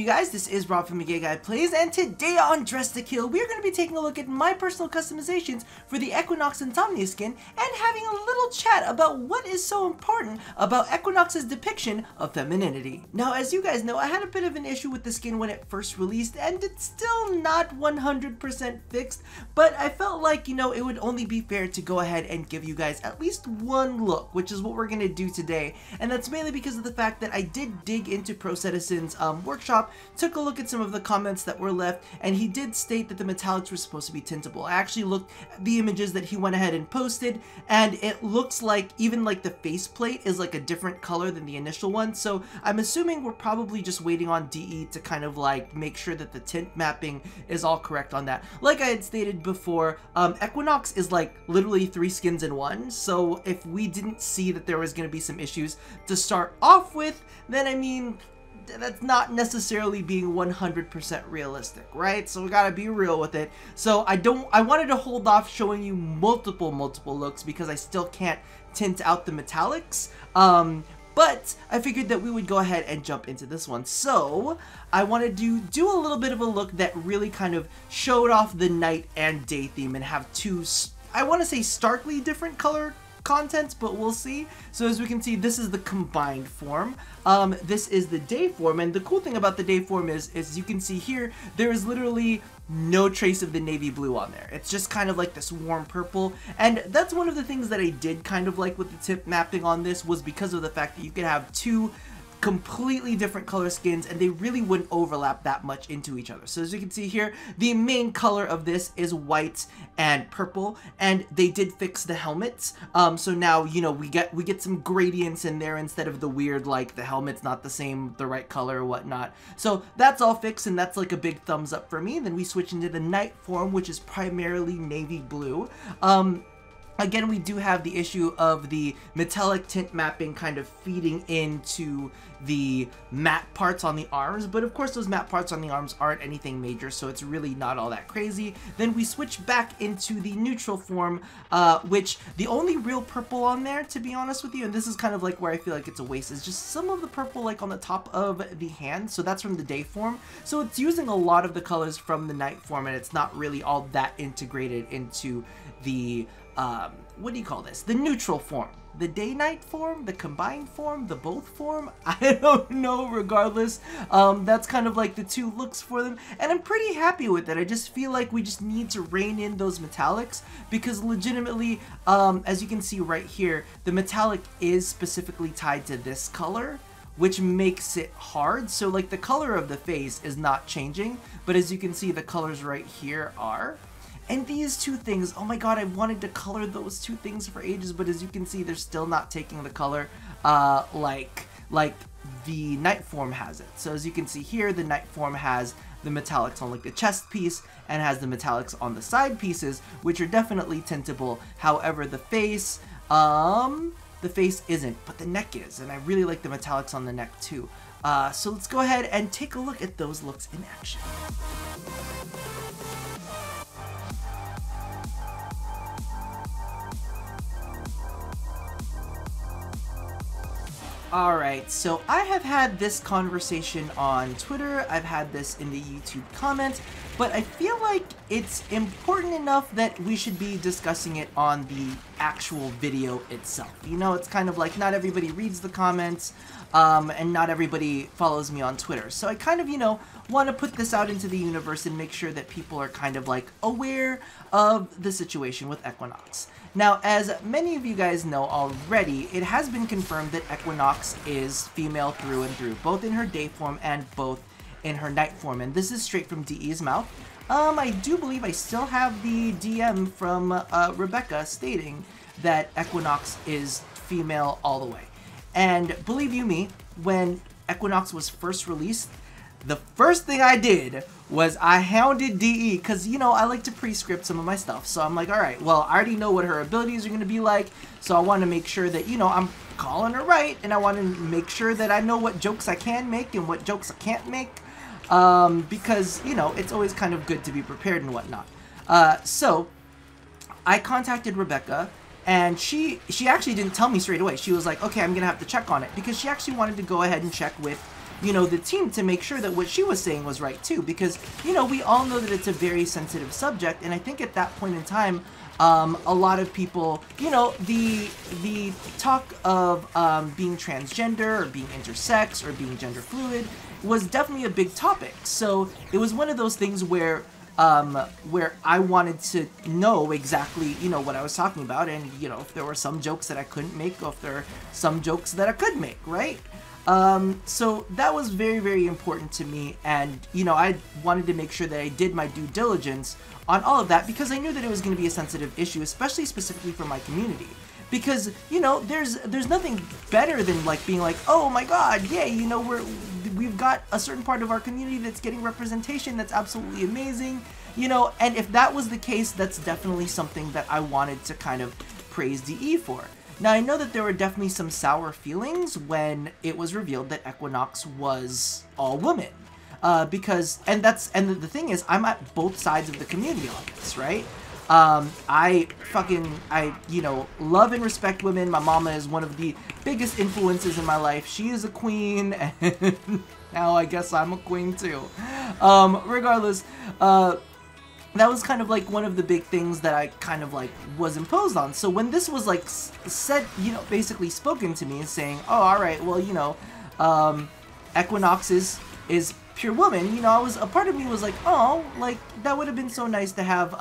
you guys? This is Rob from Gay Guy Plays, and today on Dress to Kill, we're going to be taking a look at my personal customizations for the Equinox Insomnia skin and having a little chat about what is so important about Equinox's depiction of femininity. Now, as you guys know, I had a bit of an issue with the skin when it first released, and it's still not 100% fixed, but I felt like, you know, it would only be fair to go ahead and give you guys at least one look, which is what we're going to do today, and that's mainly because of the fact that I did dig into Pro Citizen's workshop, took a look at some of the comments that were left, and he did state that the metallics were supposed to be tintable. I actually looked at the images that he went ahead and posted, and it looks like even like the faceplate is like a different color than the initial one, so I'm assuming we're probably just waiting on DE to kind of like make sure that the tint mapping is all correct on that. Like I had stated before, Equinox is like literally 3 skins in one, so if we didn't see that there was going to be some issues to start off with, then I mean, that's not necessarily being 100% realistic, right? So we gotta be real with it. So I wanted to hold off showing you multiple looks because I still can't tint out the metallics. But I figured that we would go ahead and jump into this one. So I wanted to do a little bit of a look that really kind of showed off the night and day theme and have two, I want to say starkly different color contents, but we'll see. So as we can see, this is the combined form. This is the day form, and the cool thing about the day form is you can see here, there is literally no trace of the navy blue on there. It's just kind of like this warm purple, and that's one of the things that I did kind of like with the tip mapping on this, was because of the fact that you could have two completely different color skins and they really wouldn't overlap that much into each other. So as you can see here, the main color of this is white and purple, and they did fix the helmets. So now, you know, we get some gradients in there instead of the weird, like the helmet's not the right color or whatnot. So that's all fixed, and that's like a big thumbs up for me. Then we switch into the night form, which is primarily navy blue. Again, we do have the issue of the metallic tint mapping kind of feeding into the matte parts on the arms, but of course those matte parts on the arms aren't anything major, so it's really not all that crazy. Then we switch back into the neutral form, which the only real purple on there, to be honest with you, and this is kind of like where I feel like it's a waste, is just some of the purple like on the top of the hand, so that's from the day form. So it's using a lot of the colors from the night form, and it's not really all that integrated into the what do you call this? The neutral form. The day-night form? The combined form? The both form? I don't know, regardless. That's kind of like the two looks for them, and I'm pretty happy with it. I just feel like we just need to rein in those metallics, because legitimately, as you can see right here, the metallic is specifically tied to this color, which makes it hard. So like the color of the face is not changing, but as you can see, the colors right here are. And these two things, oh my god, I wanted to color those two things for ages, but as you can see, they're still not taking the color like the night form has it. So as you can see here, the night form has the metallics on like the chest piece and has the metallics on the side pieces, which are definitely tintable. However, the face isn't, but the neck is, and I really like the metallics on the neck too. So let's go ahead and take a look at those looks in action. Alright, so I have had this conversation on Twitter, I've had this in the YouTube comments, but I feel like it's important enough that we should be discussing it on the actual video itself. You know, it's kind of like not everybody reads the comments, and not everybody follows me on Twitter. So I kind of, you know, want to put this out into the universe and make sure that people are kind of like aware of the situation with Equinox. Now, as many of you guys know already, it has been confirmed that Equinox is female through and through, both in her day form and both in her night form, and this is straight from DE's mouth. I do believe I still have the DM from Rebecca stating that Equinox is female all the way. And believe you me, when Equinox was first released, the first thing I did was I hounded DE, because, you know, I like to pre-script some of my stuff. So I'm like, alright, well, I already know what her abilities are going to be like, so I want to make sure that, you know, I'm calling her right, and I want to make sure that I know what jokes I can make and what jokes I can't make, because, you know, it's always kind of good to be prepared and whatnot. So I contacted Rebecca, and she actually didn't tell me straight away. She was like, okay, I'm going to have to check on it, because she actually wanted to go ahead and check with you know, the team to make sure that what she was saying was right too, because, you know, we all know that it's a very sensitive subject, and I think at that point in time, a lot of people, you know, the talk of being transgender or being intersex or being gender fluid was definitely a big topic. So it was one of those things where I wanted to know exactly, you know, what I was talking about, and, you know, if there were some jokes that I couldn't make, or if there are some jokes that I could make, right? So that was very, very important to me, and, you know, I wanted to make sure that I did my due diligence on all of that, because I knew that it was going to be a sensitive issue, especially specifically for my community. Because, you know, there's nothing better than, like, being like, oh my god, yay, you know, we've got a certain part of our community that's getting representation, that's absolutely amazing, you know, and if that was the case, that's definitely something that I wanted to kind of praise DE for. Now, I know that there were definitely some sour feelings when it was revealed that Equinox was all women. Because, and the thing is, I'm at both sides of the community on this, right? I, you know, love and respect women. My mama is one of the biggest influences in my life. She is a queen, and now I guess I'm a queen too. Regardless, that was kind of like one of the big things that I kind of like was imposed on. So when this was like said, you know, basically spoken to me and saying, oh, alright, well, you know, Equinox is pure woman, you know, a part of me was like, oh, like, that would have been so nice to have,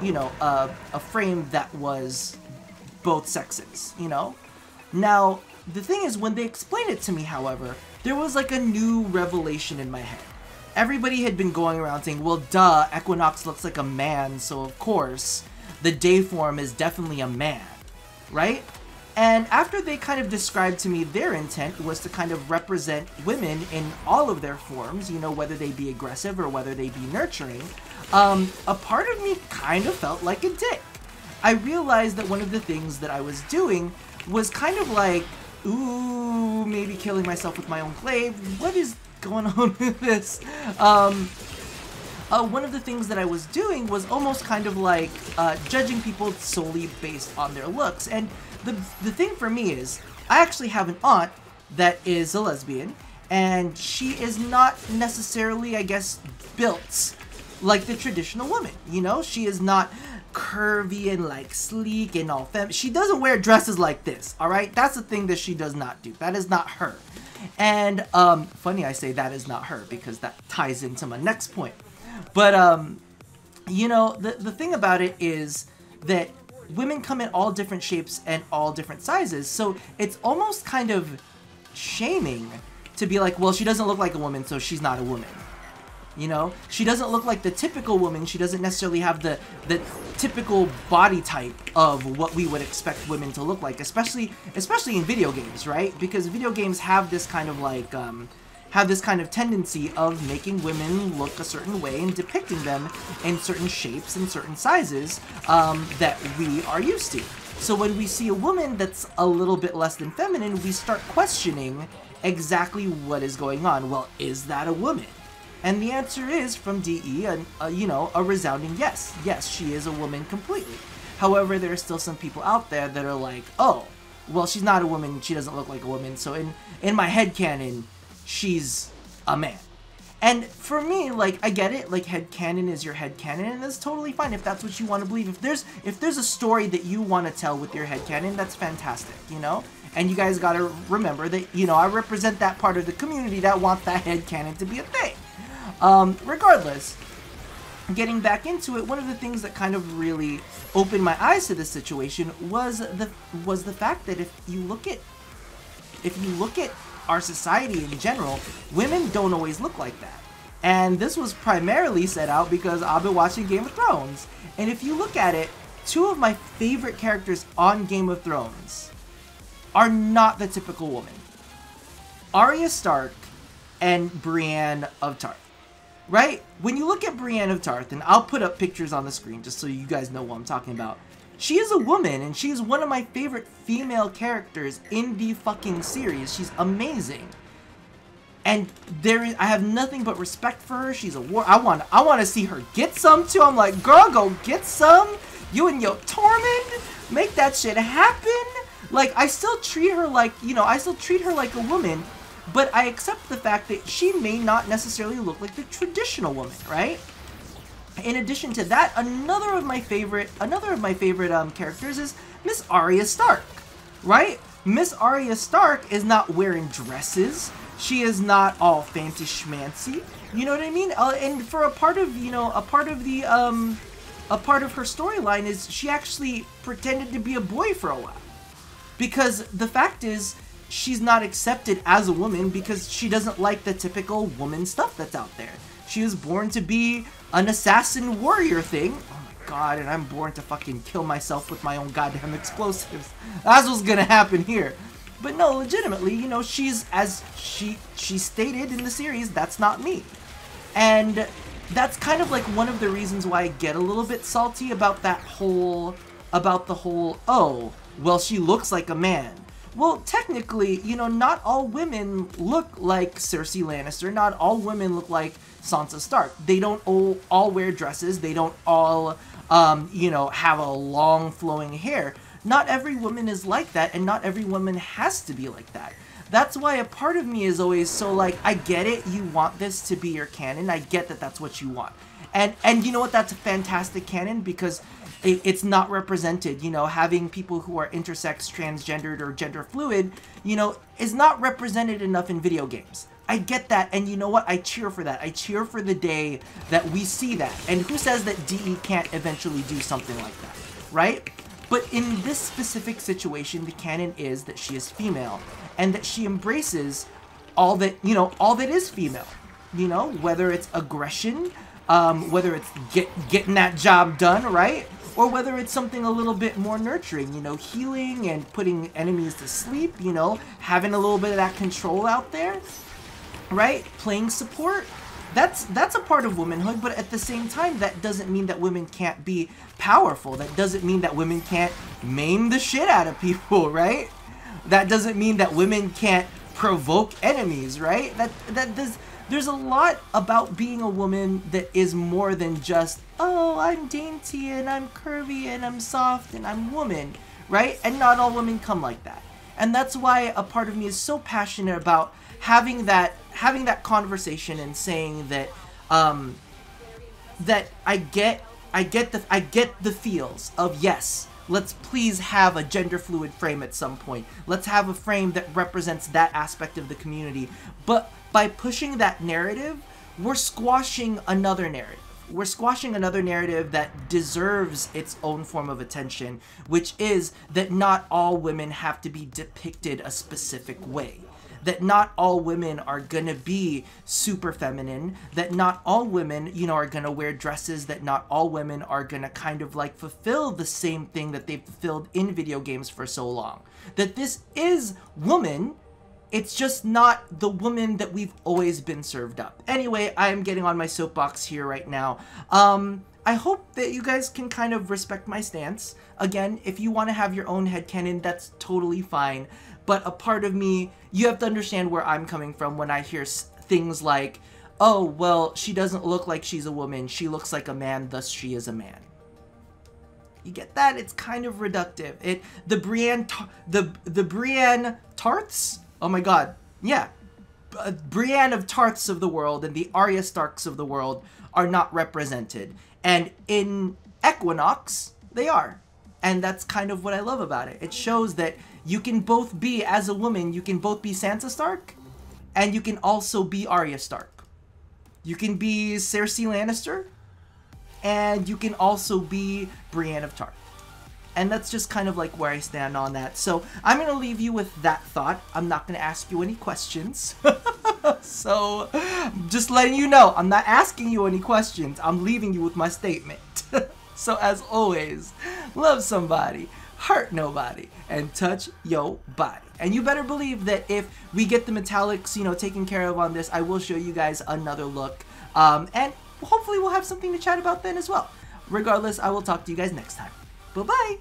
you know, a frame that was both sexes, you know? Now, the thing is, when they explained it to me, however, there was like a new revelation in my head. Everybody had been going around saying, well, duh, Equinox looks like a man, so of course, the day form is definitely a man, right? And after they kind of described to me their intent was to kind of represent women in all of their forms, you know, whether they be aggressive or whether they be nurturing, a part of me kind of felt like a dick. I realized that one of the things that I was doing was kind of like, ooh, maybe killing myself with my own blade. What is going on with this? One of the things that I was doing was almost kind of like judging people solely based on their looks. And the thing for me is, I actually have an aunt that is a lesbian, and she is not necessarily, I guess, built like the traditional woman, you know? She is not curvy and like sleek and all femme. She doesn't wear dresses like this, alright? That's the thing that she does not do. That is not her. And, funny I say that is not her, because that ties into my next point. But, you know, the thing about it is that women come in all different shapes and all different sizes, so it's almost kind of shaming to be like, well, she doesn't look like a woman, so she's not a woman. You know? She doesn't look like the typical woman, she doesn't necessarily have the typical body type of what we would expect women to look like, especially in video games, right? Because video games have this kind of like, have this kind of tendency of making women look a certain way and depicting them in certain shapes and certain sizes that we are used to. So when we see a woman that's a little bit less than feminine, we start questioning exactly what is going on. Well, is that a woman? And the answer is, from DE, you know, a resounding yes. Yes, she is a woman completely. However, there are still some people out there that are like, oh, well, she's not a woman, she doesn't look like a woman, so in my headcanon, she's a man. And for me, like, I get it, like, headcanon is your headcanon, and that's totally fine if that's what you want to believe. If there's a story that you want to tell with your headcanon, that's fantastic, you know? And you guys gotta remember that, you know, I represent that part of the community that wants that headcanon to be a thing. Regardless, getting back into it, one of the things that kind of really opened my eyes to this situation was the fact that if you look at our society in general, women don't always look like that. And this was primarily set out because I've been watching Game of Thrones. And if you look at it, two of my favorite characters on Game of Thrones are not the typical woman. Arya Stark and Brienne of Tarth. Right? When you look at Brienne of Tarth, and I'll put up pictures on the screen just so you guys know what I'm talking about. She is a woman, and she is one of my favorite female characters in the fucking series. She's amazing. And I have nothing but respect for her. She's a I want to see her get some too. I'm like, girl, go get some. You and your Tormund, make that shit happen. Like, I still treat her like, you know, I still treat her like a woman, but I accept the fact that she may not necessarily look like the traditional woman, right? In addition to that, another of my favorite characters is Miss Arya Stark, right? Miss Arya Stark is not wearing dresses. She is not all fancy schmancy. You know what I mean? And for a part of her storyline is she actually pretended to be a boy for a while. Because the fact is, she's not accepted as a woman because she doesn't like the typical woman stuff that's out there. She was born to be an assassin warrior thing. Oh my god, and I'm born to fucking kill myself with my own goddamn explosives. That's what's gonna happen here. But no, legitimately, you know, she's, as she stated in the series, that's not me. And that's kind of like one of the reasons why I get a little bit salty about the whole, oh, well, she looks like a man. Well, technically, you know, not all women look like Cersei Lannister. Not all women look like Sansa Stark. They don't all wear dresses. They don't all, you know, have a long flowing hair. Not every woman is like that, and not every woman has to be like that. That's why a part of me is always so like, I get it, you want this to be your canon. I get that that's what you want. And you know what, that's a fantastic canon because it's not represented. You know, having people who are intersex, transgendered, or gender fluid, you know, is not represented enough in video games. I get that, and you know what? I cheer for that. I cheer for the day that we see that. And who says that DE can't eventually do something like that, right? But in this specific situation, the canon is that she is female, and that she embraces all that, you know, all that is female. You know, whether it's aggression, whether it's getting that job done, right? Or whether it's something a little bit more nurturing, you know, healing and putting enemies to sleep, you know, having a little bit of that control out there, right? Playing support. That's a part of womanhood, but at the same time, that doesn't mean that women can't be powerful. That doesn't mean that women can't maim the shit out of people, right? That doesn't mean that women can't provoke enemies, right? There's a lot about being a woman that is more than just, oh, I'm dainty and I'm curvy and I'm soft and I'm woman, right? And not all women come like that. And that's why a part of me is so passionate about having that conversation and saying that that I get the feels of, yes, let's please have a gender fluid frame at some point. Let's have a frame that represents that aspect of the community. But by pushing that narrative, we're squashing another narrative. We're squashing another narrative that deserves its own form of attention, which is that not all women have to be depicted a specific way. That not all women are gonna be super feminine, that not all women, you know, are gonna wear dresses, that not all women are gonna kind of like fulfill the same thing that they've fulfilled in video games for so long. That this is woman, it's just not the woman that we've always been served up. Anyway, I'm getting on my soapbox here right now. I hope that you guys can kind of respect my stance. Again, if you want to have your own headcanon, that's totally fine. But a part of me, you have to understand where I'm coming from when I hear things like, oh, well, she doesn't look like she's a woman. She looks like a man, thus she is a man. You get that? It's kind of reductive. The Brienne Tarths? Oh my god. Yeah. Brienne of Tarths of the world and the Arya Starks of the world are not represented. And in Equinox, they are. And that's kind of what I love about it. It shows that you can both be, as a woman, you can both be Sansa Stark, and you can also be Arya Stark. You can be Cersei Lannister, and you can also be Brienne of Tarth. And that's just kind of like where I stand on that. So I'm going to leave you with that thought. I'm not going to ask you any questions. So just letting you know, I'm not asking you any questions. I'm leaving you with my statement. So as always, love somebody, hurt nobody, and touch your body. And you better believe that if we get the metallics, you know, taken care of on this, I will show you guys another look. And hopefully we'll have something to chat about then as well. Regardless, I will talk to you guys next time. Bye-bye!